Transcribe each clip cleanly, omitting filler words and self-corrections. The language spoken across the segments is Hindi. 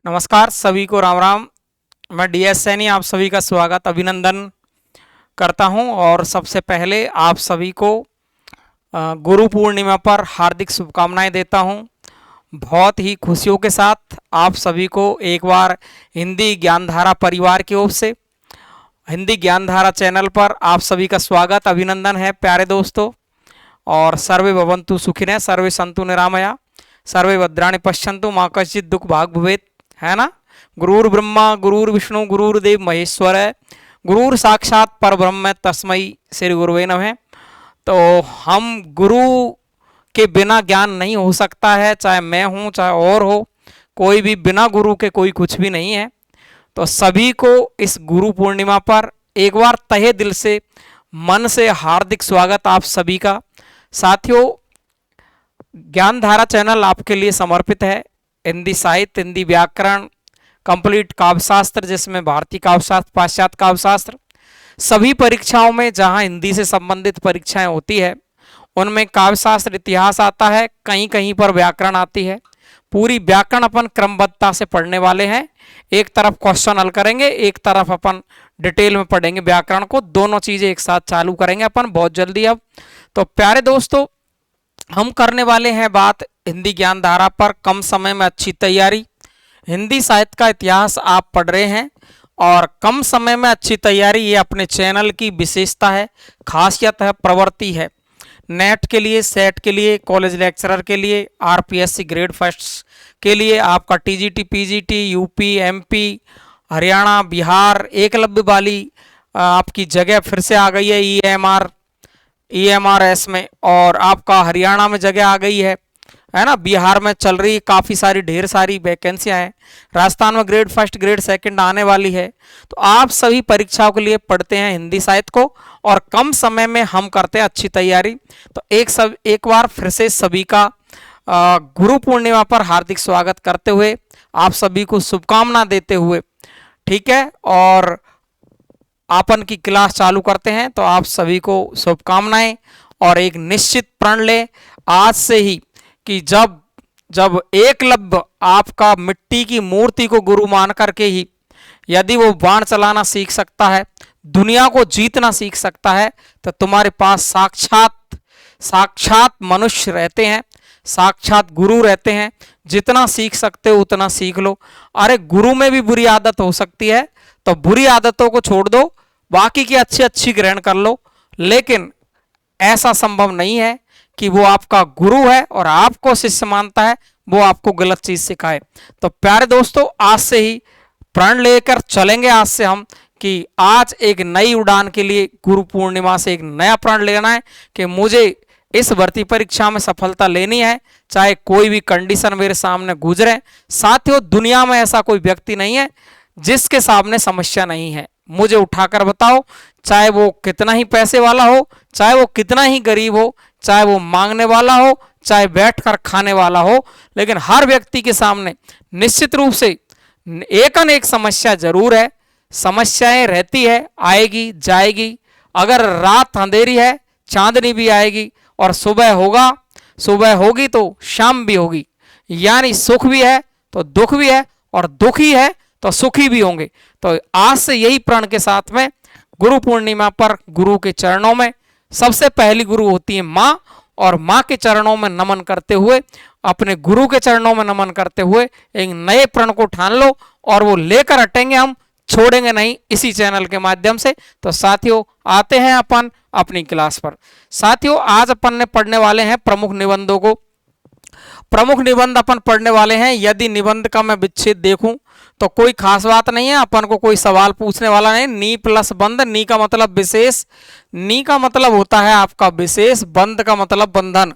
नमस्कार सभी को राम राम। मैं डीएस सैनी आप सभी का स्वागत अभिनंदन करता हूं और सबसे पहले आप सभी को गुरु पूर्णिमा पर हार्दिक शुभकामनाएं देता हूं। बहुत ही खुशियों के साथ आप सभी को एक बार हिंदी ज्ञानधारा परिवार की ओर से हिंदी ज्ञानधारा चैनल पर आप सभी का स्वागत अभिनंदन है प्यारे दोस्तों। और सर्वे भवन्तु सुखिनः सर्वे सन्तु निरामया सर्वे भद्राणि पश्यन्तु मा कश्चित् दुःख भाग् भवेत्, है ना। गुरुर् ब्रह्मा गुरुर्विष्णु गुरुर्देव महेश्वर है, गुरुर साक्षात परब्रह्म तस्मै श्री गुरुवे नमः। तो हम गुरु के बिना ज्ञान नहीं हो सकता है, चाहे मैं हूँ चाहे और हो, कोई भी बिना गुरु के कोई कुछ भी नहीं है। तो सभी को इस गुरु पूर्णिमा पर एक बार तहे दिल से मन से हार्दिक स्वागत आप सभी का। साथियों, ज्ञानधारा चैनल आपके लिए समर्पित है हिंदी साहित्य, हिंदी व्याकरण, कंप्लीट काव्यशास्त्र जिसमें भारतीय काव्यशास्त्र, पाश्चात्य काव्यशास्त्र, सभी परीक्षाओं में जहां हिंदी से संबंधित परीक्षाएं होती है उनमें काव्यशास्त्र इतिहास आता है, कहीं कहीं पर व्याकरण आती है। पूरी व्याकरण अपन क्रमबद्धता से पढ़ने वाले हैं। एक तरफ क्वेश्चन हल करेंगे, एक तरफ अपन डिटेल में पढ़ेंगे व्याकरण को, दोनों चीजें एक साथ चालू करेंगे अपन बहुत जल्दी। अब तो प्यारे दोस्तों, हम करने वाले हैं बात हिंदी ज्ञानधारा पर कम समय में अच्छी तैयारी। हिंदी साहित्य का इतिहास आप पढ़ रहे हैं और कम समय में अच्छी तैयारी, ये अपने चैनल की विशेषता है, खासियत है, प्रवृत्ति है। नेट के लिए, सेट के लिए, कॉलेज लेक्चरर के लिए, आरपीएससी ग्रेड फर्स्ट के लिए, आपका TGT, PGT, UP, MP, Haryana, Bihar, Eklavya वाली आपकी जगह फिर से आ गई है ईएमआरएस में, और आपका हरियाणा में जगह आ गई है ना। बिहार में चल रही काफ़ी सारी ढेर सारी वैकेंसियां हैं। राजस्थान में ग्रेड फर्स्ट ग्रेड सेकंड आने वाली है। तो आप सभी परीक्षाओं के लिए पढ़ते हैं हिंदी साहित्य को और कम समय में हम करते हैं अच्छी तैयारी। तो एक बार फिर से सभी का गुरु पूर्णिमा पर हार्दिक स्वागत करते हुए, आप सभी को शुभकामना देते हुए, ठीक है, और आपन की क्लास चालू करते हैं। तो आप सभी को शुभकामनाएं और एक निश्चित प्रण ले आज से ही कि जब एकलव्य आपका मिट्टी की मूर्ति को गुरु मान करके ही यदि वो बाण चलाना सीख सकता है, दुनिया को जीतना सीख सकता है, तो तुम्हारे पास साक्षात मनुष्य रहते हैं, साक्षात गुरु रहते हैं। जितना सीख सकते हो उतना सीख लो। अरे गुरु में भी बुरी आदत हो सकती है, तो बुरी आदतों को छोड़ दो, बाकी की अच्छी अच्छी ग्रहण कर लो। लेकिन ऐसा संभव नहीं है कि वो आपका गुरु है और आपको शिष्य मानता है, वो आपको गलत चीज सिखाए। तो प्यारे दोस्तों, आज से ही प्रण लेकर चलेंगे आज से हम कि आज एक नई उड़ान के लिए गुरु पूर्णिमा से एक नया प्रण लेना है कि मुझे इस भर्ती परीक्षा में सफलता लेनी है, चाहे कोई भी कंडीशन मेरे सामने गुजरे। साथियों, दुनिया में ऐसा कोई व्यक्ति नहीं है जिसके सामने समस्या नहीं है। मुझे उठाकर बताओ, चाहे वो कितना ही पैसे वाला हो, चाहे वो कितना ही गरीब हो, चाहे वो मांगने वाला हो, चाहे बैठकर खाने वाला हो, लेकिन हर व्यक्ति के सामने निश्चित रूप से एक न एक समस्या जरूर है। समस्याएं रहती है, आएगी जाएगी। अगर रात अंधेरी है, चांदनी भी आएगी और सुबह होगी तो शाम भी होगी। यानी सुख भी है तो दुख भी है और दुखी है तो सुखी भी होंगे। तो आज से यही प्रण के साथ में गुरु पूर्णिमा पर गुरु के चरणों में सबसे पहली गुरु होती है माँ, और माँ के चरणों में नमन करते हुए, अपने गुरु के चरणों में नमन करते हुए एक नए प्रण को ठान लो और वो लेकर हटेंगे, हम छोड़ेंगे नहीं इसी चैनल के माध्यम से। तो साथियों, आते हैं अपन अपनी क्लास पर। साथियों, आज अपन ने पढ़ने वाले हैं प्रमुख निबंधों को। प्रमुख निबंध अपन पढ़ने वाले हैं। यदि निबंध का मैं विच्छेद देखूं तो कोई खास बात नहीं है, अपन को कोई सवाल पूछने वाला नहीं। नी प्लस बंध, नी का मतलब विशेष, नी का मतलब होता है आपका विशेष, बंध का मतलब बंधन।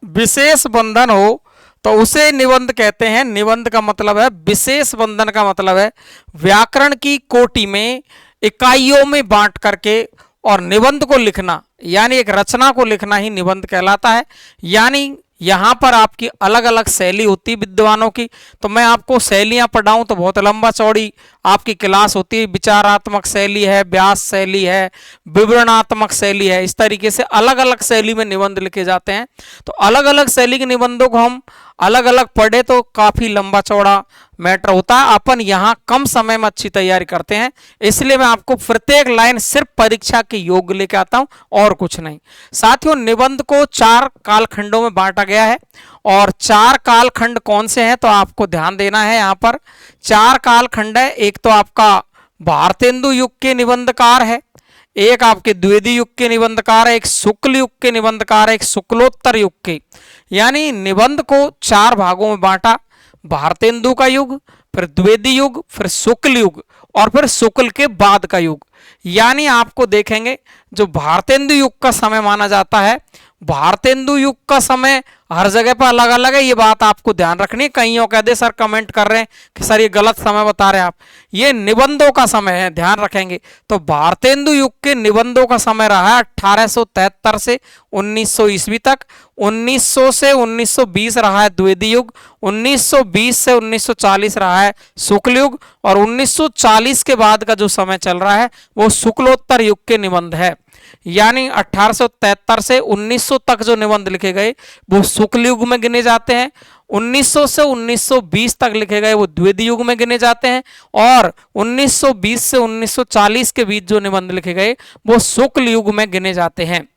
विशेष बंधन हो तो उसे निबंध कहते हैं। निबंध का मतलब है विशेष, बंधन का मतलब है व्याकरण की कोटि में इकाइयों में बांट करके और निबंध को लिखना, यानी एक रचना को लिखना ही निबंध कहलाता है। यानी यहाँ पर आपकी अलग अलग शैली होती है विद्वानों की। तो मैं आपको शैलियाँ पढ़ाऊँ तो बहुत लंबा चौड़ी आपकी क्लास होती है। विचारात्मक शैली है, व्यास शैली है, विवरणात्मक शैली है, इस तरीके से अलग अलग शैली में निबंध लिखे जाते हैं। तो अलग अलग शैली के निबंधों को हम अलग अलग पढ़े तो काफी लंबा चौड़ा मैटर होता है। अपन यहाँ कम समय में अच्छी तैयारी करते हैं, इसलिए मैं आपको प्रत्येक लाइन सिर्फ परीक्षा के योग्य लेके आता हूं और कुछ नहीं। साथियों, निबंध को 4 कालखंडों में बांटा गया है और 4 कालखंड कौन से हैं तो आपको ध्यान देना है। यहाँ पर 4 कालखंड है। एक तो आपका भारतेंदु युग के निबंधकार है, एक आपके द्विवेदी युग के निबंधकार है, एक शुक्ल युग के निबंधकार है, एक शुक्लोत्तर युग के। यानी निबंध को 4 भागों में बांटा, भारतेंदु का युग, फिर द्विवेदी युग, फिर शुक्ल युग और फिर शुक्ल के बाद का युग। यानी आपको देखेंगे जो भारतेंदु युग का समय माना जाता है, भारतेंदु युग का समय हर जगह पर अलग अलग है, ये बात आपको ध्यान रखनी है। कईयों कहते सर कमेंट कर रहे हैं कि सर ये गलत समय बता रहे हैं आप, ये निबंधों का समय है, ध्यान रखेंगे। तो भारतेंदु युग के निबंधों का समय रहा है 1873 से 1900 ईस्वी तक, 1900 से 1920 रहा है द्विवेदी युग, 1920 से 1940 रहा है शुक्ल युग और 1940 के बाद का जो समय चल रहा है वो शुक्लोत्तर युग के निबंध है। यानी 1873 से 1900 तक जो निबंध लिखे गए वो शुक्ल युग में गिने जाते हैं, 1900 से 1920 तक लिखे गए वो द्विवेदी युग में गिने जाते हैं और 1920 से 1940 के बीच जो निबंध लिखे गए वो शुक्ल युग में गिने जाते हैं।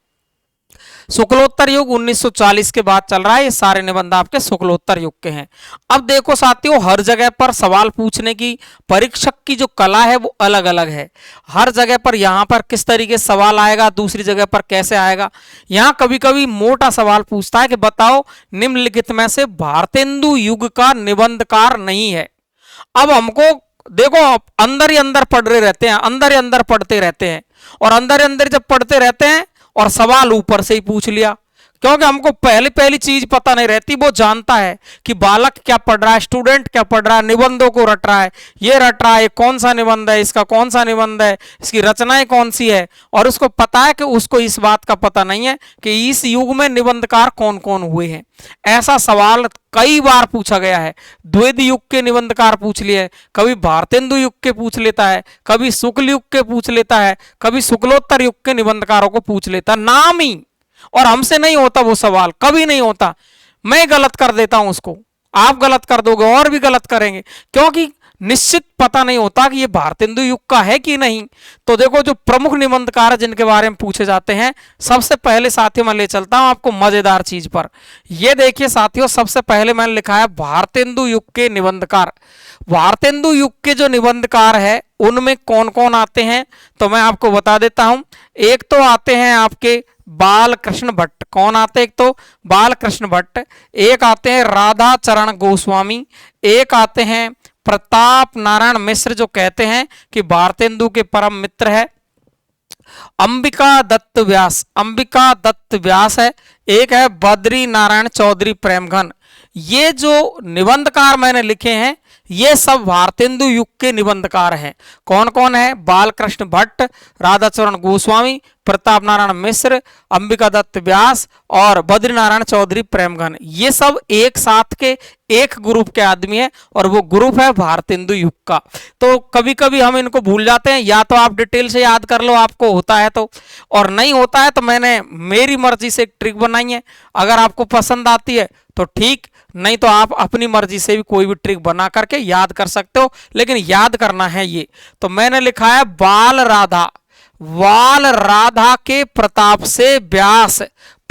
शुक्लोत्तर युग 1940 के बाद चल रहा है, ये सारे निबंध आपके शुक्लोत्तर युग के हैं। अब देखो साथियों, हर जगह पर सवाल पूछने की परीक्षक की जो कला है वो अलग अलग है। हर जगह पर यहाँ पर किस तरीके से सवाल आएगा, दूसरी जगह पर कैसे आएगा। यहाँ कभी कभी मोटा सवाल पूछता है कि बताओ निम्नलिखित में से भारतेंदु युग का निबंधकार नहीं है। अब हमको देखो अंदर ही अंदर पढ़ रहे रहते हैं, अंदर ही अंदर पढ़ते रहते हैं और अंदर ही अंदर जब पढ़ते रहते हैं और सवाल ऊपर से ही पूछ लिया, क्योंकि हमको पहली चीज पता नहीं रहती। वो जानता है कि बालक क्या पढ़ रहा है, स्टूडेंट क्या पढ़ रहा है, निबंधों को रट रहा है, ये रट रहा है, कौन सा निबंध है, इसका कौन सा निबंध है, इसकी रचनाएं कौन सी है। और उसको पता है कि उसको इस बात का पता नहीं है कि इस युग में निबंधकार कौन कौन हुए हैं। ऐसा सवाल कई बार पूछा गया है। द्विवेदी युग के निबंधकार पूछ लिए, कभी भारतेंदु युग के पूछ लेता है, कभी शुक्ल युग के पूछ लेता है, कभी शुक्लोत्तर युग के निबंधकारों को पूछ लेता, नाम ही। और हमसे नहीं होता वो सवाल, कभी नहीं होता। मैं गलत कर देता हूं उसको, आप गलत कर दोगे और भी गलत करेंगे, क्योंकि निश्चित पता नहीं होता कि ये भारतेंदु युग का है कि नहीं। तो देखो जो प्रमुख निबंधकार जिनके बारे में पूछे जाते हैं, सबसे पहले साथियों मैं ले चलता हूं आपको मजेदार चीज पर। ये देखिए साथियों, सबसे पहले मैंने लिखा है भारतेंदु युग के निबंधकार। भारतेंदु युग के जो निबंधकार है उनमें कौन कौन आते हैं तो मैं आपको बता देता हूं। एक तो आते हैं आपके बाल कृष्ण भट्ट। कौन आते हैं? एक तो बाल कृष्ण भट्ट, एक आते हैं राधा चरण गोस्वामी, एक आते हैं प्रताप नारायण मिश्र, जो कहते हैं कि भारतेंदु के परम मित्र है। अंबिका दत्त व्यास, अंबिका दत्त व्यास है। एक है बद्री नारायण चौधरी प्रेमघन। ये जो निबंधकार मैंने लिखे हैं ये सब भारतेंदु युग के निबंधकार हैं। कौन कौन है? बालकृष्ण भट्ट, राधाचरण गोस्वामी, प्रताप नारायण मिश्र, अंबिका दत्त व्यास और बद्री नारायण चौधरी प्रेमघन। ये सब एक साथ के एक ग्रुप के आदमी हैं और वो ग्रुप है भारतेंदु युग का। तो कभी कभी हम इनको भूल जाते हैं, या तो आप डिटेल से याद कर लो आपको होता है तो, और नहीं होता है तो मैंने मेरी मर्जी से एक ट्रिक बनाई है। अगर आपको पसंद आती है तो ठीक, नहीं तो आप अपनी मर्जी से भी कोई भी ट्रिक बना करके याद कर सकते हो, लेकिन याद करना है ये। तो मैंने लिखा है बाल राधा, बाल राधा के प्रताप से व्यास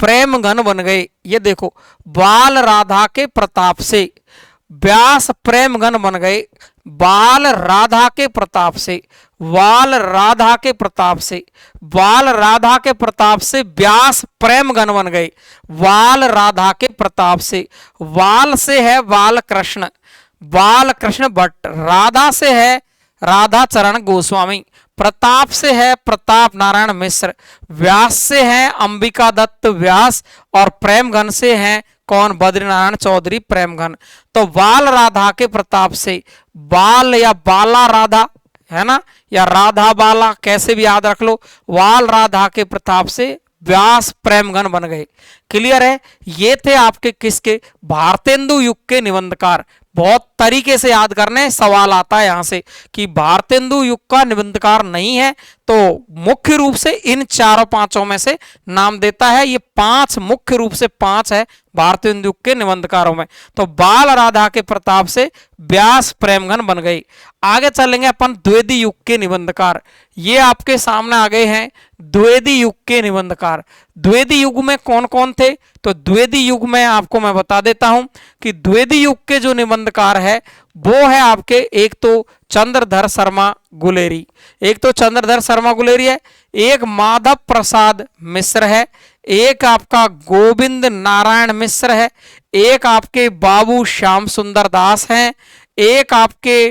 प्रेमघन बन गए। ये देखो, बाल राधा के प्रताप से व्यास प्रेमघन बन गए। बाल राधा के प्रताप से, बाल राधा के प्रताप से, बाल राधा के प्रताप से व्यास प्रेमघन बन गए। बाल राधा के प्रताप से, बाल से है बाल कृष्ण, बाल कृष्ण भट्ट, राधा से है राधा चरण गोस्वामी, प्रताप से है प्रताप नारायण मिश्र, व्यास से है अंबिका दत्त व्यास और प्रेमघन से है कौन? बद्रीनारायण चौधरी प्रेमघन। तो बाल राधा के प्रताप से, बाल या बाला राधा है ना, या राधा बाला कैसे भी याद रख लो, बाल राधा के प्रताप से व्यास प्रेमघन बन गए। क्लियर है? ये थे आपके किसके, भारतेंदु युग के निबंधकार। बहुत तरीके से याद करने, सवाल आता है यहां से कि भारतेंदु युग का निबंधकार नहीं है, तो मुख्य रूप से इन चारों पांचों में से नाम देता है। ये पांच मुख्य रूप से पांच है भारतेंदु युग के निबंधकारों में। तो बाल राधा के प्रताप से व्यास प्रेमघन बन गई। आगे चलेंगे अपन द्विवेदी युग के निबंधकार। ये आपके सामने आ गए हैं द्विवेदी युग के निबंधकार। द्विवेदी युग में कौन कौन थे? तो द्विवेदी युग में आपको मैं बता देता हूं कि द्विवेदी युग के जो निबंधकार है वो है आपके, एक तो चंद्रधर शर्मा गुलेरी, एक तो चंद्रधर शर्मा गुलेरी है, एक माधव प्रसाद मिश्र है, एक आपका गोविंद नारायण मिश्र है, एक आपके बाबू श्याम सुंदर दास हैं, एक आपके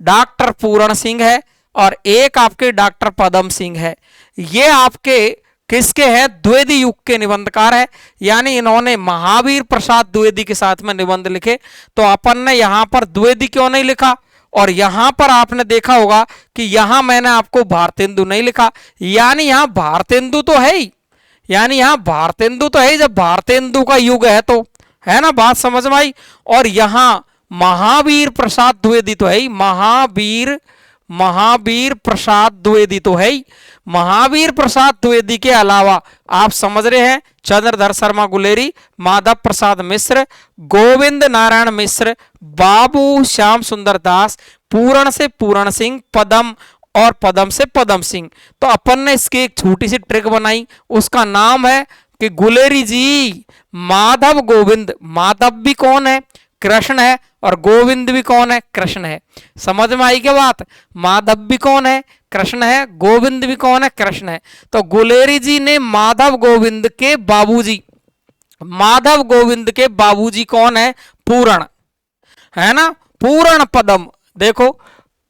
डॉक्टर पूरण सिंह है और एक आपके डॉक्टर पदम सिंह है। ये आपके किसके हैं? द्विवेदी युग के निबंधकार है। यानी इन्होंने महावीर प्रसाद द्विवेदी के साथ में निबंध लिखे। तो अपन ने यहां पर द्विवेदी क्यों नहीं लिखा? और यहां पर आपने देखा होगा कि यहां मैंने आपको भारतेंदु नहीं लिखा, यानी यहां भारतेंदु तो है ही, यानी यहां भारतेंदु तो है ही। जब भारतेंदु का युग है तो है ना, बात समझ में आई। और यहां महावीर प्रसाद द्विवेदी तो है ही, महावीर प्रसाद द्विवेदी तो है ही। महावीर प्रसाद द्विवेदी के अलावा आप समझ रहे हैं चंद्रधर शर्मा गुलेरी, माधव प्रसाद मिश्र, गोविंद नारायण मिश्र, बाबू श्याम सुंदर दास, पूरण से पूरण सिंह, पदम और पदम से पदम सिंह। तो अपन ने इसकी एक छोटी सी ट्रिक बनाई, उसका नाम है कि गुलेरी जी माधव गोविंद, माधव भी कौन है? कृष्ण है, और गोविंद भी कौन है? कृष्ण है। समझ में आई क्या बात? माधव भी कौन है? कृष्ण है। गोविंद भी कौन है? कृष्ण है। तो गुलेरी जी ने माधव गोविंद के बाबूजी, माधव गोविंद के बाबूजी कौन है? पूरण, है ना, पूरण पदम। देखो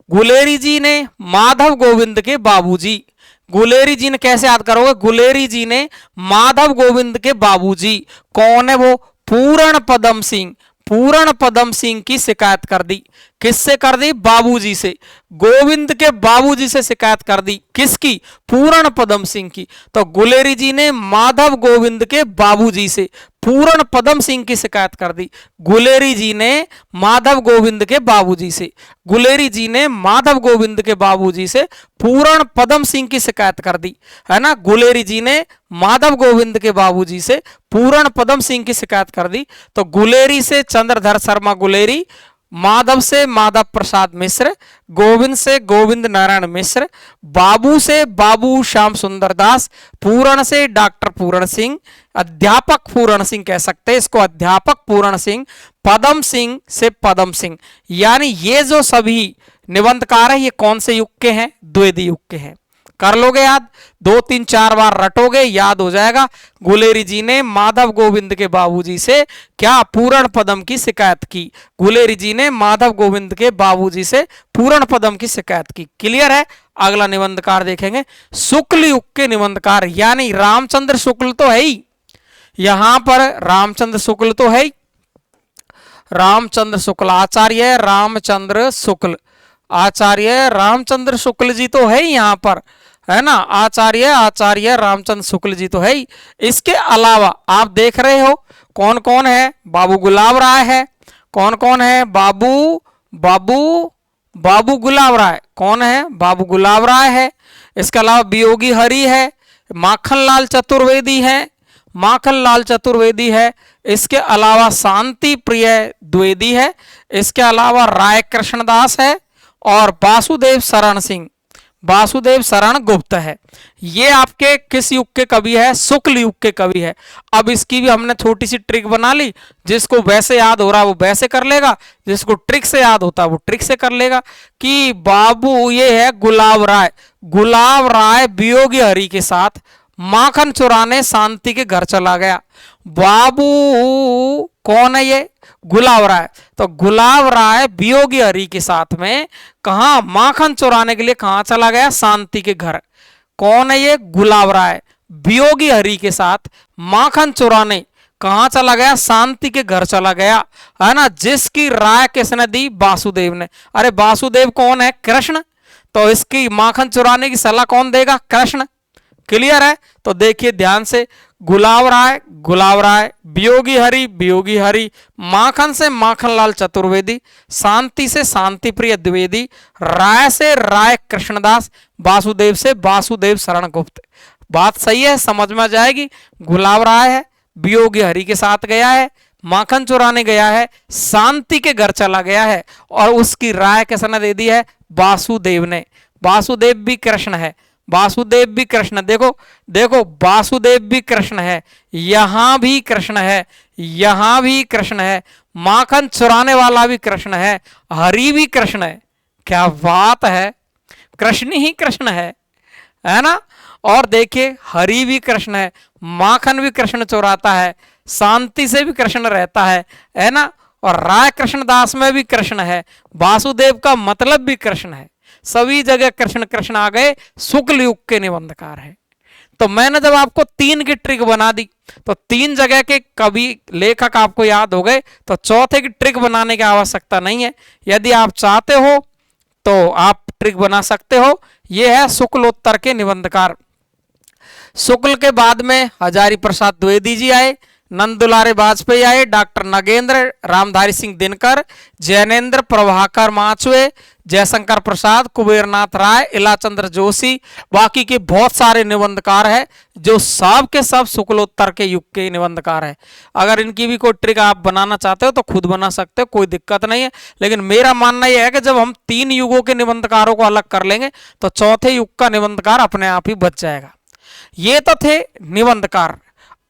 गुलेरी जी ने माधव गोविंद के बाबूजी, गुलेरी जी ने कैसे याद करोगे? गुलेरी जी ने माधव गोविंद के बाबूजी कौन है? वो पूरण पदम सिंह, पूरण पदम सिंह की शिकायत कर दी। किससे कर दी? बाबूजी से। गोविंद के बाबूजी से शिकायत कर दी, किसकी? पूरण पदम सिंह की। तो गुलेरी जी ने माधव गोविंद के बाबूजी से पूरण पदम सिंह की शिकायत कर दी। गुलेरी जी ने माधव गोविंद के बाबूजी से, गुलेरी जी ने माधव गोविंद के बाबूजी से पूरण पदम सिंह की शिकायत कर दी, है ना। गुलेरी जी ने माधव गोविंद के बाबूजी से पूरण पदम सिंह की शिकायत कर दी। तो गुलेरी से चंद्रधर शर्मा गुलेरी, माधव से माधव प्रसाद मिश्र, गोविंद से गोविंद नारायण मिश्र, बाबू से बाबू श्याम सुंदर दास, पूरण से डॉक्टर पूरण सिंह, अध्यापक पूरण सिंह कह सकते हैं इसको, अध्यापक पूरण सिंह, पदम सिंह से पदम सिंह। यानी ये जो सभी निबंधकार है ये कौन से युग के हैं? द्विवेदी युग के हैं। कर लोगे याद, 2-3-4 बार रटोगे याद हो जाएगा। गुलेरी जी ने माधव गोविंद के बाबूजी से क्या? पूरण पदम की शिकायत की। गुलेरी जी ने माधव गोविंद के बाबूजी से पूरण पदम की शिकायत की। क्लियर है? अगला निबंधकार देखेंगे शुक्ल युग के निबंधकार, यानी रामचंद्र शुक्ल तो है ही, यहां पर रामचंद्र शुक्ल तो है ही, रामचंद्र शुक्ल आचार्य रामचंद्र शुक्ल, आचार्य रामचंद्र शुक्ल जी तो है ही यहां पर, है ना। आचार्य रामचंद्र शुक्ल जी तो है ही। इसके अलावा आप देख रहे हो कौन कौन है? बाबू गुलाब राय है। कौन कौन है? बाबू गुलाब राय कौन है? बाबू गुलाब राय है। इसके अलावा वियोगी हरि है, माखनलाल चतुर्वेदी है, माखनलाल चतुर्वेदी है। इसके अलावा शांति प्रिय द्विवेदी है। इसके अलावा राय कृष्णदास है और वासुदेव शरण सिंह, वासुदेव शरण गुप्त है। ये आपके किस युग के कवि है? शुक्ल युग के कवि है। अब इसकी भी हमने छोटी सी ट्रिक बना ली, जिसको वैसे याद हो रहा है वो वैसे कर लेगा, जिसको ट्रिक से याद होता है वो ट्रिक से कर लेगा। कि बाबू ये है गुलाब राय, गुलाब राय वियोगी हरि के साथ माखन चुराने शांति के घर चला गया। बाबू कौन है? ये गुलाब राय। तो गुलाब राय वियोगी हरि के साथ में कहा? माखन चुराने के लिए कहां चला गया? शांति के घर। कौन है ये? गुलाब राय वियोगी हरि के साथ माखन चुराने कहां चला गया? शांति के घर चला गया, है ना। जिसकी राय किसने दी? वासुदेव ने। अरे वासुदेव कौन है? कृष्ण। तो इसकी माखन चुराने की सलाह कौन देगा? कृष्ण। क्लियर है? तो देखिए ध्यान से, गुलाब राय गुलाब राय, वियोगी हरि, माखन से माखन लाल चतुर्वेदी, शांति से शांति प्रिय द्विवेदी, राय से राय कृष्णदास, वासुदेव से वासुदेव शरण गुप्त। बात सही है, समझ में आ जाएगी। गुलाब राय है, वियोगी हरि के साथ गया है, माखन चुराने गया है, शांति के घर चला गया है, और उसकी राय किसने दे दी है? वासुदेव ने। वासुदेव भी कृष्ण है, वासुदेव भी कृष्ण, देखो देखो वासुदेव भी कृष्ण है, यहां भी कृष्ण है, यहां भी कृष्ण है, माखन चुराने वाला भी कृष्ण है, हरि भी कृष्ण है। क्या बात है, कृष्ण ही कृष्ण है ना। और देखिए हरि भी कृष्ण है, माखन भी कृष्ण चुराता है, शांति से भी कृष्ण रहता है ना। और राय कृष्णदास में भी कृष्ण है, वासुदेव का मतलब भी कृष्ण है, सभी जगह कृष्ण कृष्ण आ गए, शुक्ल युग के निबंधकार है। तो मैंने जब आपको 3 की ट्रिक बना दी, तो 3 जगह के कवि लेखक आपको याद हो गए, तो चौथे की ट्रिक बनाने की आवश्यकता नहीं है। यदि आप चाहते हो तो आप ट्रिक बना सकते हो। यह है शुक्लोत्तर के निबंधकार। शुक्ल के बाद में हजारी प्रसाद द्विवेदी जी आए, नंदुलारे वाजपेयी आए, डॉक्टर नगेंद्र, रामधारी सिंह दिनकर, जैनेन्द्र प्रभाकर माचवे, जयशंकर प्रसाद, कुबेरनाथ राय, इलाचंद्र जोशी, बाकी के बहुत सारे निबंधकार हैं जो सब के सब शुक्लोत्तर के युग के निबंधकार हैं। अगर इनकी भी कोई ट्रिक आप बनाना चाहते हो तो खुद बना सकते हो, कोई दिक्कत नहीं है। लेकिन मेरा मानना यह है कि जब हम 3 युगों के निबंधकारों को अलग कर लेंगे तो चौथे युग का निबंधकार अपने आप ही बच जाएगा। ये तो थे निबंधकार।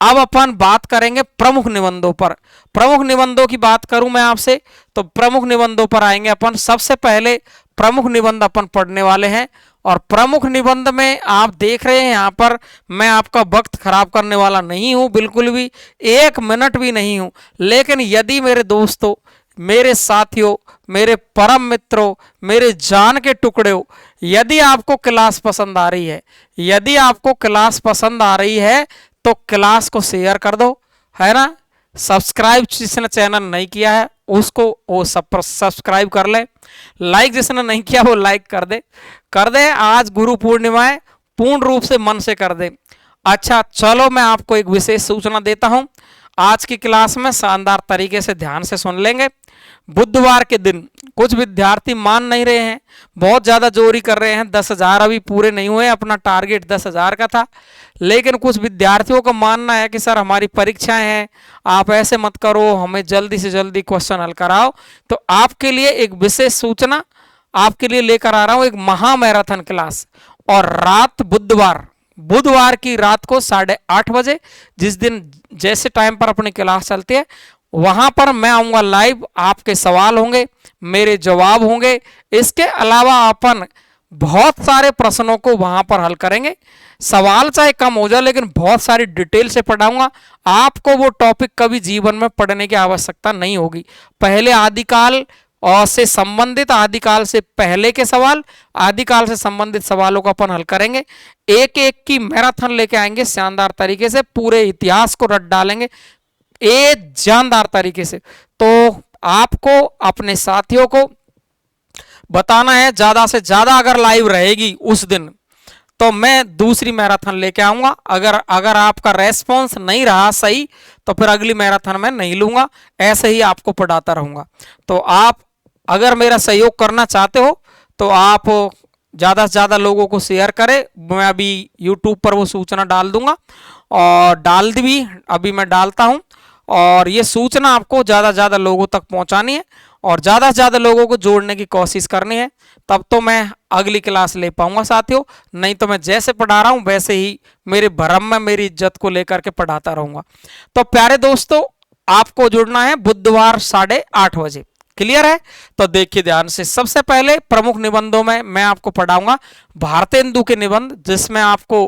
अब अपन बात करेंगे प्रमुख निबंधों पर। प्रमुख निबंधों की बात करूं मैं आपसे तो प्रमुख निबंधों पर आएंगे अपन। सबसे पहले प्रमुख निबंध अपन पढ़ने वाले हैं, और प्रमुख निबंध में आप देख रहे हैं यहाँ पर मैं आपका वक्त खराब करने वाला नहीं हूं, बिल्कुल भी 1 मिनट भी नहीं हूं। लेकिन यदि मेरे दोस्तों, मेरे साथियों, मेरे परम मित्रों, मेरे जान के टुकड़े हो, यदि आपको क्लास पसंद आ रही है, यदि आपको क्लास पसंद आ रही है तो क्लास को शेयर कर दो, है ना। सब्सक्राइब जिसने चैनल नहीं किया है उसको वो सब्सक्राइब कर ले, लाइक जिसने नहीं किया वो लाइक कर दे। आज गुरु पूर्णिमा है, पूर्ण रूप से मन से कर दे। अच्छा चलो मैं आपको एक विशेष सूचना देता हूं। आज की क्लास में शानदार तरीके से ध्यान से सुन लेंगे। बुधवार के दिन कुछ विद्यार्थी मान नहीं रहे हैं, बहुत ज़्यादा जोरी कर रहे हैं, 10,000 अभी पूरे नहीं हुए, अपना टारगेट 10,000 का था। लेकिन कुछ विद्यार्थियों का मानना है कि सर हमारी परीक्षाएं हैं, आप ऐसे मत करो, हमें जल्दी से जल्दी क्वेश्चन हल कराओ। तो आपके लिए एक विशेष सूचना आपके लिए लेकर आ रहा हूँ, एक महा मैराथन क्लास। और रात बुधवार की रात को 8:30 बजे, जिस दिन जैसे टाइम पर अपनी क्लास चलती है, वहां पर मैं आऊंगा लाइव। आपके सवाल होंगे, मेरे जवाब होंगे। इसके अलावा अपन बहुत सारे प्रश्नों को वहां पर हल करेंगे। सवाल चाहे कम हो जाए लेकिन बहुत सारी डिटेल से पढ़ाऊंगा। आपको वो टॉपिक कभी जीवन में पढ़ने की आवश्यकता नहीं होगी। पहले आदिकाल और से संबंधित, आदिकाल से पहले के सवाल, आदिकाल से संबंधित सवालों को अपन हल करेंगे। एक एक की मैराथन लेके आएंगे शानदार तरीके से, पूरे इतिहास को रट डालेंगे एक जानदार तरीके से। तो आपको अपने साथियों को बताना है, ज्यादा से ज्यादा अगर लाइव रहेगी उस दिन तो मैं दूसरी मैराथन लेके आऊंगा। अगर आपका रेस्पॉन्स नहीं रहा सही तो फिर अगली मैराथन मैं नहीं लूंगा, ऐसे ही आपको पढ़ाता रहूंगा। तो आप अगर मेरा सहयोग करना चाहते हो तो आप ज़्यादा से ज़्यादा लोगों को शेयर करें। मैं अभी YouTube पर वो सूचना डाल दूंगा, और डाल दी भी, अभी मैं डालता हूं। और ये सूचना आपको ज़्यादा से ज़्यादा लोगों तक पहुंचानी है और ज़्यादा से ज़्यादा लोगों को जोड़ने की कोशिश करनी है, तब तो मैं अगली क्लास ले पाऊंगा साथियों। नहीं तो मैं जैसे पढ़ा रहा हूं वैसे ही मेरे भरम में मेरी इज्जत को लेकर के पढ़ाता रहूंगा। तो प्यारे दोस्तों, आपको जुड़ना है बुधवार 8:30 बजे। क्लियर है? तो देखिए ध्यान से। सबसे पहले प्रमुख निबंधों में मैं आपको पढ़ाऊंगा भारतेंदु के निबंध, जिसमें आपको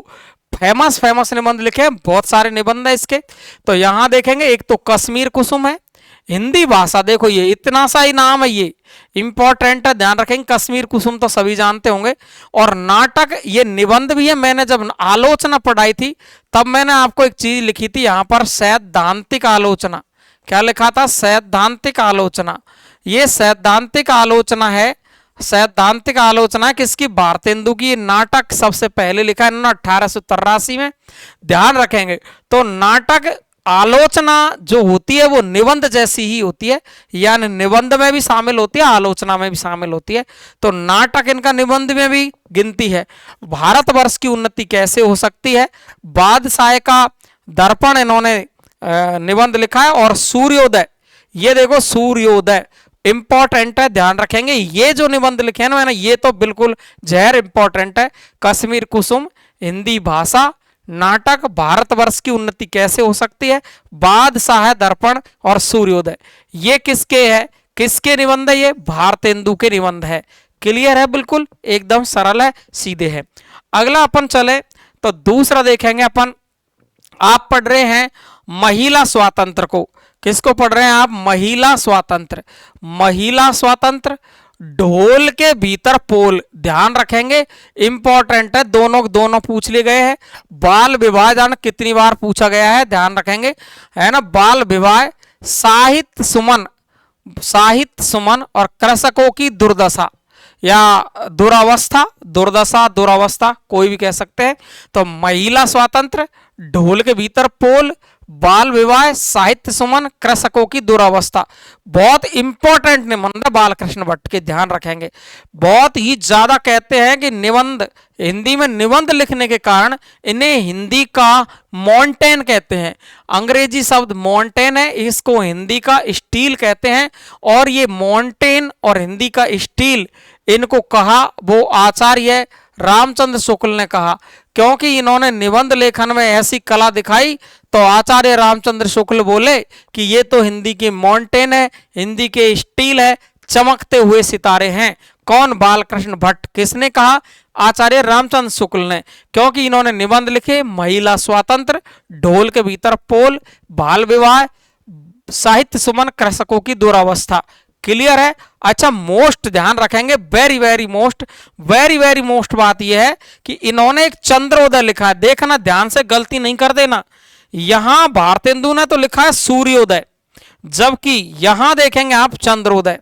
फेमस निबंध लिखे हैं, बहुत सारे निबंध है इसके। तो यहां देखेंगे, एक तो कश्मीर कुसुम है, हिंदी भाषा, देखो ये इतना सा ही नाम है, ये इंपॉर्टेंट है, ध्यान रखेंगे। कश्मीर कुसुम तो सभी जानते होंगे। और नाटक, ये निबंध भी है। मैंने जब आलोचना पढ़ाई थी तब मैंने आपको एक चीज लिखी थी यहाँ पर, सैद्धांतिक आलोचना। क्या लिखा था? सैद्धांतिक आलोचना। ये सैद्धांतिक आलोचना है, सैद्धांतिक आलोचना किसकी? भारतेंदु की। नाटक सबसे पहले लिखा है 1883 में, ध्यान रखेंगे। तो नाटक आलोचना जो होती है वो निबंध जैसी ही होती है, यानी निबंध में भी शामिल होती है, आलोचना में भी शामिल होती है। तो नाटक इनका निबंध में भी गिनती है। भारतवर्ष की उन्नति कैसे हो सकती है, बादशाह का दर्पण इन्होंने निबंध लिखा है। और सूर्योदय, ये देखो सूर्योदय इंपॉर्टेंट है, ध्यान रखेंगे। ये जो निबंध लिखे हैं ना मैंने, ये तो बिल्कुल जहर इंपॉर्टेंट है। कश्मीर कुसुम, हिंदी भाषा, नाटक, भारतवर्ष की उन्नति कैसे हो सकती है, बादशाह दर्पण और सूर्योदय, ये किसके है, किसके निबंध है, ये भारतेंदु के निबंध है। क्लियर है, बिल्कुल एकदम सरल है, सीधे है। अगला अपन चले तो दूसरा देखेंगे अपन। आप पढ़ रहे हैं महिला स्वातंत्र को, किसको पढ़ रहे हैं आप, महिला स्वातंत्र। महिला स्वातंत्र, ढोल के भीतर पोल, ध्यान रखेंगे इंपॉर्टेंट है, दोनों पूछ लिए गए हैं। बाल विवाह जान कितनी बार पूछा गया है, ध्यान रखेंगे, है ना। बाल विवाह, साहित्य सुमन, साहित्य सुमन और कृषकों की दुर्दशा या दुरावस्था, दुर्दशा दुरावस्था कोई भी कह सकते हैं। तो महिला स्वातंत्र, ढोल के भीतर पोल, बाल विवाह, साहित्य सुमन, कृषकों की दुरावस्था, बहुत इंपॉर्टेंट निबंध बाल कृष्ण भट्ट के, ध्यान रखेंगे। बहुत ही ज्यादा कहते हैं कि निबंध, हिंदी में निबंध लिखने के कारण इन्हें हिंदी का मॉन्टेन कहते हैं। अंग्रेजी शब्द मॉन्टेन है, इसको हिंदी का स्टील कहते हैं। और ये मॉन्टेन और हिंदी का स्टील इनको कहा वो आचार्य रामचंद्र शुक्ल ने कहा, क्योंकि इन्होंने निबंध लेखन में ऐसी कला दिखाई। तो आचार्य रामचंद्र शुक्ल बोले कि ये तो हिंदी की मॉन्टेन है, हिंदी के स्टील है, चमकते हुए सितारे हैं। कौन, बालकृष्ण भट्ट। किसने कहा, आचार्य रामचंद्र शुक्ल ने, क्योंकि इन्होंने निबंध लिखे महिला स्वातंत्र, ढोल के भीतर पोल, बाल विवाह, साहित्य सुमन, कृषकों की दुरावस्था। क्लियर है। अच्छा, मोस्ट ध्यान रखेंगे, वेरी वेरी मोस्ट बात यह है कि इन्होंने एक चंद्रोदय लिखा है। देखना ध्यान से, गलती नहीं कर देना। यहां भारतेंदु ने तो लिखा है सूर्योदय, जबकि यहां देखेंगे आप चंद्रोदय।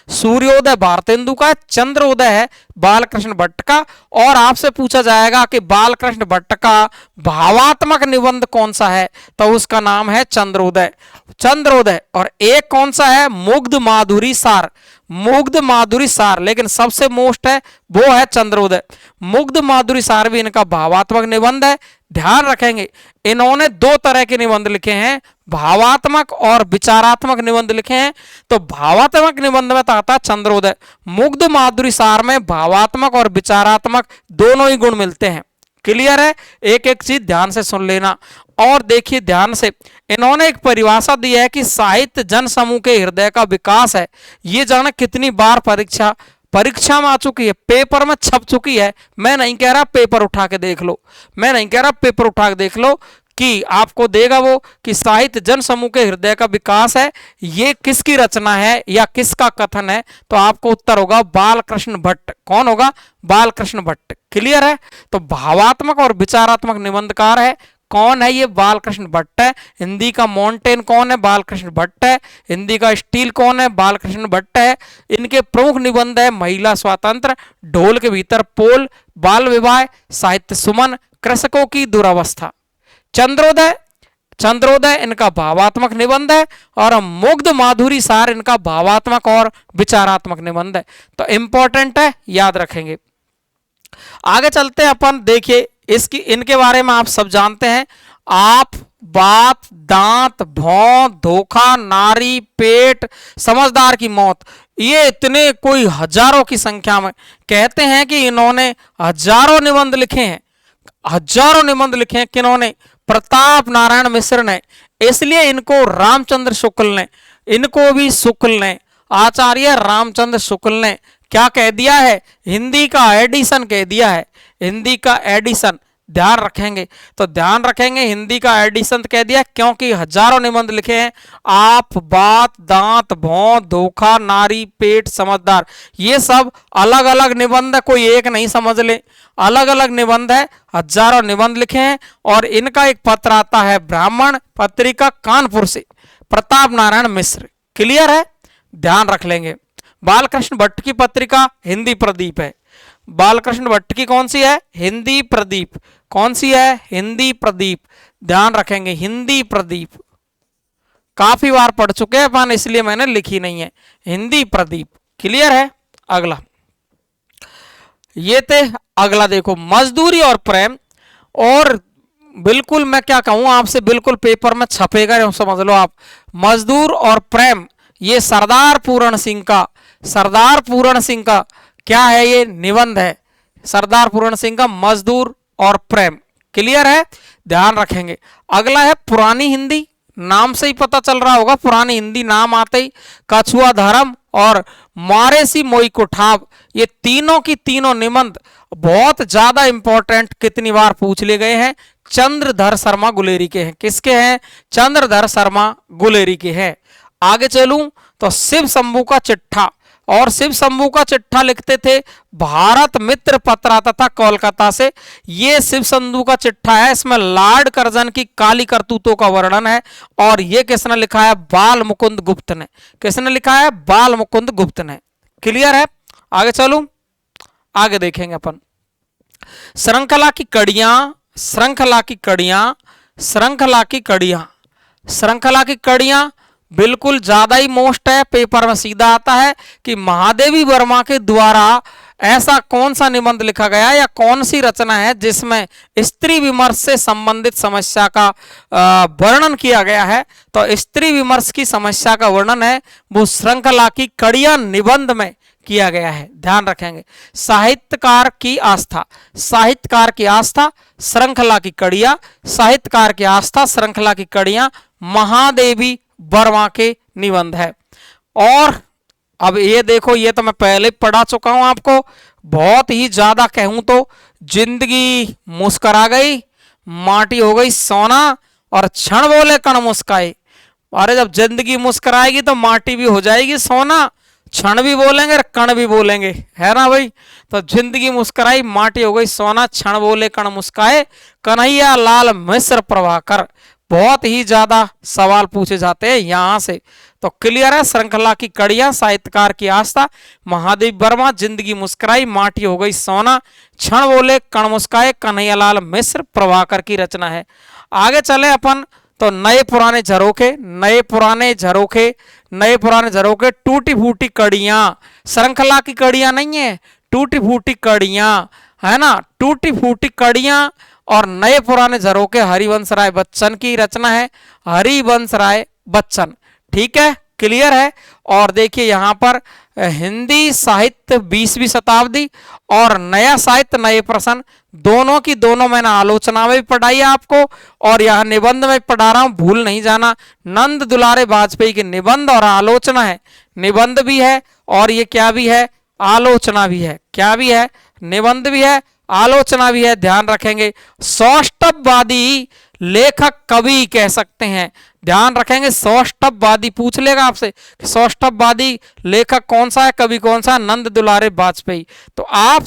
सूर्योदय भारतेंदु का, चंद्रोदय है बालकृष्ण भट्ट का। और आपसे पूछा जाएगा कि बालकृष्ण भट्ट का भावात्मक निबंध कौन सा है, तो उसका नाम है चंद्रोदय। चंद्रोदय। और एक कौन सा है, मुग्ध माधुरी सार, मुग्ध माधुरी सार, लेकिन सबसे मोस्ट है वो है चंद्रोदय। मुग्ध माधुरी सार भी इनका भावात्मक निबंध है। ध्यान रखेंगे, इन्होंने दो तरह के निबंध लिखे हैं, भावात्मक और विचारात्मक निबंध लिखे हैं। तो भावात्मक निबंध में आता है चंद्रोदय, मुग्ध माधुरी सार में भावात्मक और विचारात्मक दोनों ही गुण मिलते हैं। क्लियर है, एक एक चीज ध्यान से सुन लेना। और देखिए ध्यान से, इन्होंने एक परिभाषा दी है कि साहित्य जन समूह के हृदय का विकास है। ये जाना कितनी बार परीक्षा में आ चुकी है, पेपर में छप चुकी है। मैं नहीं कह रहा पेपर उठा के देख लो, मैं नहीं कह रहा पेपर उठा के देख लो कि आपको देगा वो कि साहित्य जन समूह के हृदय का विकास है। ये किसकी रचना है या किसका कथन है, तो आपको उत्तर होगा बालकृष्ण भट्ट। कौन होगा, बालकृष्ण भट्ट। क्लियर है। तो भावात्मक और विचारात्मक निबंधकार है, कौन है ये, बालकृष्ण भट्ट है। हिंदी का मॉन्टेन कौन है, बालकृष्ण भट्ट है। हिंदी का स्टील कौन है, बालकृष्ण भट्ट है। इनके प्रमुख निबंध है महिला स्वातंत्र, ढोल के भीतर पोल, बाल विवाह, साहित्य सुमन, कृषकों की दुरावस्था। चंद्रोदय इनका भावात्मक निबंध है और मुग्ध माधुरी सार इनका भावात्मक और विचारात्मक निबंध है। तो इंपॉर्टेंट है, याद रखेंगे। आगे चलते हैं अपन। देखिए इसकी, इनके बारे में आप सब जानते हैं। आप, बात, दांत, भौं, धोखा, नारी, पेट, समझदार की मौत, ये इतने कोई हजारों की संख्या में कहते हैं कि इन्होंने हजारों निबंध लिखे हैं। हजारों निबंध लिखे हैं किन्होंने, प्रताप नारायण मिश्र ने। इसलिए इनको रामचंद्र शुक्ल ने, इनको भी शुक्ल ने, आचार्य रामचंद्र शुक्ल ने क्या कह दिया है, हिंदी का एडिशन कह दिया है। हिंदी का एडिशन, ध्यान रखेंगे। तो ध्यान रखेंगे, हिंदी का एडिशन कह दिया क्योंकि हजारों निबंध लिखे हैं। आप, बात, दांत, भौं, धोखा, नारी, पेट, समझदार, ये सब अलग अलग निबंध है, कोई एक नहीं समझ ले, अलग अलग निबंध है। हजारों निबंध लिखे हैं। और इनका एक पत्र आता है ब्राह्मण पत्रिका कानपुर से, प्रताप नारायण मिश्र। क्लियर है, ध्यान रख लेंगे। बालकृष्ण भट्ट की पत्रिका हिंदी प्रदीप है। बालकृष्ण भट्ट की कौन सी है, हिंदी प्रदीप। कौन सी है, हिंदी प्रदीप। ध्यान रखेंगे, हिंदी प्रदीप। काफी बार पढ़ चुके हैं अपन, इसलिए मैंने लिखी नहीं है। हिंदी प्रदीप। क्लियर है। अगला ये थे। अगला देखो, मजदूरी और प्रेम। और बिल्कुल मैं क्या कहूं आपसे, बिल्कुल पेपर में छपेगा, समझ लो आप। मजदूर और प्रेम, ये सरदार पूरण सिंह का क्या है, ये निबंध है। सरदार पूरण सिंह का मजदूर और प्रेम। क्लियर है, ध्यान रखेंगे। अगला है पुरानी हिंदी। नाम से ही पता चल रहा होगा, पुरानी हिंदी नाम आते ही कछुआ धर्म और मारे सी मोई को ठाव, ये तीनों की तीनों निबंध बहुत ज्यादा इंपॉर्टेंट, कितनी बार पूछ लिए गए हैं। चंद्रधर शर्मा गुलेरी के हैं। किसके हैं? चंद्रधर शर्मा गुलेरी के हैं। आगे चलूं तो शिव शंभू का चिट्ठा, और शिव शंभू का चिट्ठा लिखते थे भारत मित्र पत्र आता था कोलकाता से। ये शिव शंभू का चिट्ठा है, इसमें लॉर्ड कर्जन की काली करतूतों का वर्णन है। और ये किसने लिखा है? बाल मुकुंद गुप्त ने। किसने लिखा है? बाल मुकुंद गुप्त ने। क्लियर है। आगे चलूं, आगे देखेंगे अपन। श्रृंखला की कड़ियां, श्रृंखला की कड़ियां, श्रृंखला की कड़ियां, श्रृंखला की कड़ियां बिल्कुल ज्यादा ही मोस्ट है, पेपर में सीधा आता है कि महादेवी वर्मा के द्वारा ऐसा कौन सा निबंध लिखा गया या कौन सी रचना है जिसमें स्त्री विमर्श से संबंधित समस्या का वर्णन किया गया है। तो स्त्री विमर्श की समस्या का वर्णन है वो श्रृंखला की कड़ियां निबंध में किया गया है। ध्यान रखेंगे। साहित्यकार की आस्था, साहित्यकार की आस्था, श्रृंखला की कड़ियां, साहित्यकार की आस्था, श्रृंखला की कड़ियां, महादेवी वर्मा के निबंध है। और अब ये देखो, ये तो मैं पहले पढ़ा चुका हूं आपको। बहुत ही ज्यादा कहूं तो जिंदगी मुस्करा गई, माटी हो गई सोना, और क्षण बोले कण मुस्काए। अरे जब जिंदगी मुस्कराएगी तो माटी भी हो जाएगी सोना, क्षण भी बोलेंगे, कण भी बोलेंगे, है ना भाई। तो जिंदगी मुस्कराई, माटी हो गई सोना, क्षण बोले कण मुस्काए, कन्हैया लाल मिश्र प्रभाकर। बहुत ही ज्यादा सवाल पूछे जाते हैं यहां से। तो क्लियर है। श्रृंखला की कड़ियां, साहित्यकार की आस्था, महादेव वर्मा, जिंदगी मुस्कुराई, माटी हो गई सोना, क्षण बोले कण मुस्काए, कन्हैयालाल मिश्र प्रभाकर की रचना है। आगे चले अपन तो नए पुराने झरोखे, नए पुराने झरोखे, नए पुराने झरोखे, टूटी फूटी कड़ियां। श्रृंखला की कड़ियां नहीं है, टूटी फूटी कड़ियां, है ना। टूटी फूटी कड़ियां और नए पुराने झरोखे हरिवंश राय बच्चन की रचना है। हरिवंश राय बच्चन। ठीक है, क्लियर है। और देखिए यहां पर हिंदी साहित्य 20वीं शताब्दी और नया साहित्य नए प्रश्न, दोनों की दोनों मैंने आलोचना में भी पढ़ाई है आपको, और यहां निबंध में पढ़ा रहा हूं, भूल नहीं जाना। नंद दुलारे वाजपेयी के निबंध और आलोचना है। निबंध भी है और ये क्या भी है? आलोचना भी है। क्या भी है? निबंध भी है, आलोचना भी है। ध्यान रखेंगे। सौष्ठववादी लेखक कवि कह सकते हैं। ध्यान रखेंगे। सौष्ठववादी पूछ लेगा आपसे कि सौष्ठववादी लेखक कौन सा है, कवि कौन सा? नंद दुलारे वाजपेयी। तो आप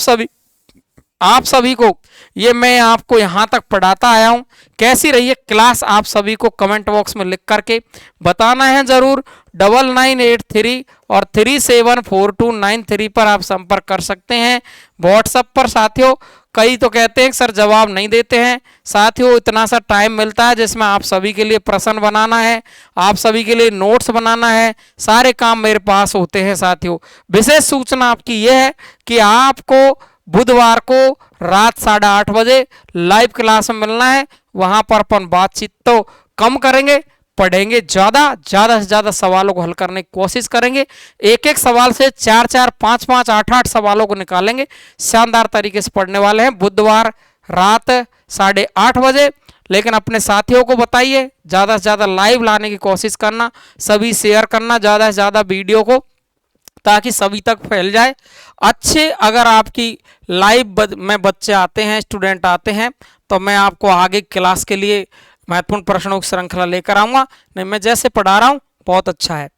सभी को ये मैं आपको यहां तक पढ़ाता आया हूं। कैसी रही है क्लास, आप सभी को कमेंट बॉक्स में लिख करके बताना है जरूर। 9983 और 374293 पर आप संपर्क कर सकते हैं। व्हाट्सएप पर साथियों, कई तो कहते हैं सर जवाब नहीं देते हैं। साथियों इतना सा टाइम मिलता है जिसमें आप सभी के लिए प्रश्न बनाना है, आप सभी के लिए नोट्स बनाना है, सारे काम मेरे पास होते हैं। साथियों विशेष सूचना आपकी यह है कि आपको बुधवार को रात 8:30 बजे लाइव क्लास में मिलना है। वहां पर अपन बातचीत तो कम करेंगे, पढ़ेंगे ज्यादा से ज्यादा सवालों को हल करने की कोशिश करेंगे। एक एक सवाल से 4-4, 5-5, 8-8 सवालों को निकालेंगे। शानदार तरीके से पढ़ने वाले हैं। बुधवार रात 8:30 बजे। लेकिन अपने साथियों को बताइए, ज्यादा से ज्यादा लाइव लाने की कोशिश करना, सभी शेयर करना ज्यादा से ज्यादा वीडियो को, ताकि सभी तक फैल जाए। अच्छे अगर आपकी लाइव में बच्चे आते हैं, स्टूडेंट आते हैं, तो मैं आपको आगे क्लास के लिए महत्वपूर्ण प्रश्नों की श्रृंखला लेकर आऊंगा। नहीं, मैं जैसे पढ़ा रहा हूं बहुत अच्छा है।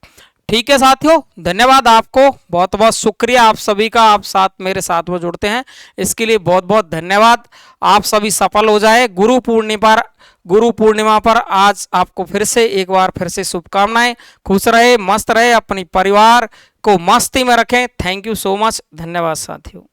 ठीक है साथियों, धन्यवाद आपको, बहुत बहुत शुक्रिया आप सभी का। आप साथ मेरे साथ में जुड़ते हैं, इसके लिए बहुत बहुत धन्यवाद। आप सभी सफल हो जाए। गुरु पूर्णिमा पर आज आपको फिर से एक बार फिर से शुभकामनाएं। खुश रहे, मस्त रहे, अपनी परिवार को मस्ती में रखें। Thank you so much. धन्यवाद साथियों।